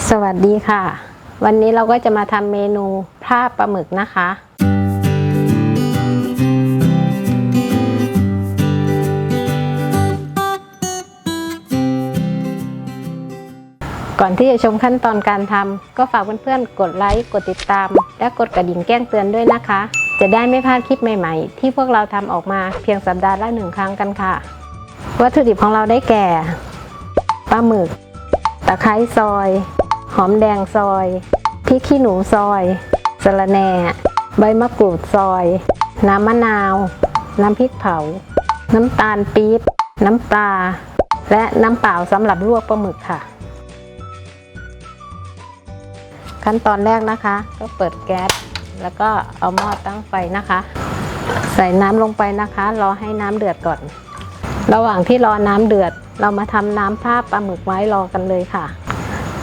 สวัสดีค่ะวันนี้เราก็จะมาทำเมนูพลาบปลาหมึกนะคะก่อนที่จะชมขั้นตอนการทำก็ฝากเพื่อนๆกดไลค์กดติดตามและกดกระดิ่งแจ้งเตือนด้วยนะคะจะได้ไม่พลาดคลิปใหม่ๆที่พวกเราทำออกมาเพียงสัปดาห์ละ1 ครั้งกันค่ะวัตถุดิบของเราได้แก่ปลาหมึกตะไคร้ซอยหอมแดงซอยพริกขี้หนูซอยสะระแหน่ใบมะกรูดซอยน้ำมะนาวน้ำพริกเผาน้ำตาลปี๊บน้ำปลาและน้ำเปล่าสำหรับลวกปลาหมึกค่ะขั้นตอนแรกนะคะก็เปิดแก๊สแล้วก็เอาหม้อตั้งไฟนะคะใส่น้ำลงไปนะคะรอให้น้ำเดือดก่อนระหว่างที่รอน้ำเดือดเรามาทำน้ำพลาบปลาหมึกไว้รอกันเลยค่ะ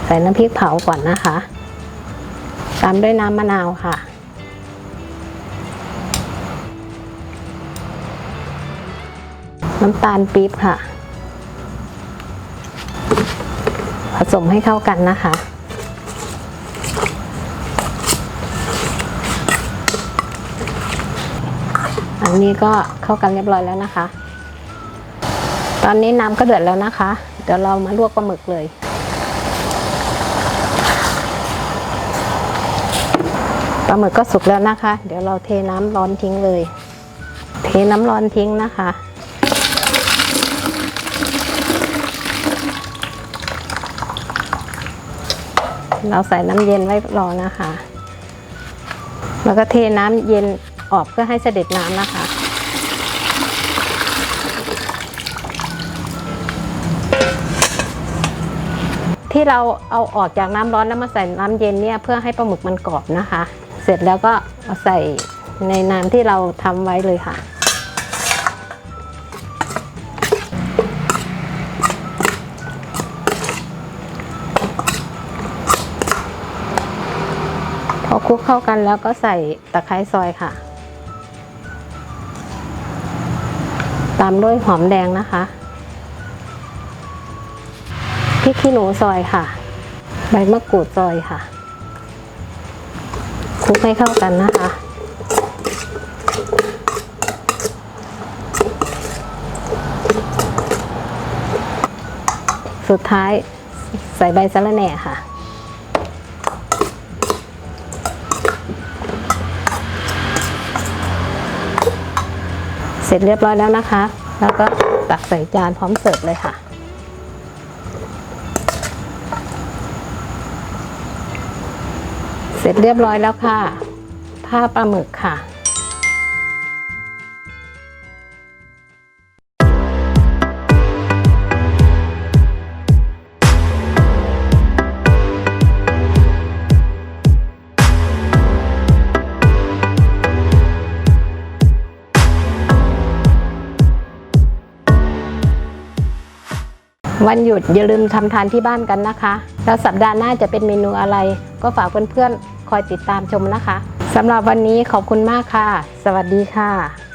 ใส่น้ำพริกเผาก่อนนะคะตามด้วยน้ำมะนาวค่ะน้ำตาลปี๊บค่ะผสมให้เข้ากันนะคะอันนี้ก็เข้ากันเรียบร้อยแล้วนะคะตอนนี้น้ำก็เดือดแล้วนะคะเดี๋ยวเรามาลวกปลาหมึกเลยปลาหมึกก็สุกแล้วนะคะเดี๋ยวเราเทน้ำร้อนทิ้งเลยเทน้ำร้อนทิ้งนะคะเราใส่น้ำเย็นไว้รอนะคะแล้วก็เทน้ำเย็นออกเพื่อให้เสด็จน้ำนะคะที่เราเอาออกจากน้ำร้อนแล้วมาใส่น้ำเย็นเนี่ยเพื่อให้ปลาหมึกมันกรอบนะคะเสร็จแล้วก็เอาใส่ในน้ำที่เราทำไว้เลยค่ะพอคลุกเข้ากันแล้วก็ใส่ตะไคร้ซอยค่ะตามด้วยหอมแดงนะคะพริกขี้หนูซอยค่ะใบมะกรูดซอยค่ะคลุกให้เข้ากันนะคะสุดท้ายใส่ใบสะระแหน่ค่ะเสร็จเรียบร้อยแล้วนะคะแล้วก็ตักใส่จานพร้อมเสิร์ฟเลยค่ะเสร็จเรียบร้อยแล้วค่ะพลาบปลาหมึกค่ะวันหยุดอย่าลืมทำทานที่บ้านกันนะคะแล้วสัปดาห์หน้าจะเป็นเมนูอะไรก็ฝากเพื่อนๆคอยติดตามชมนะคะสำหรับวันนี้ขอบคุณมากค่ะสวัสดีค่ะ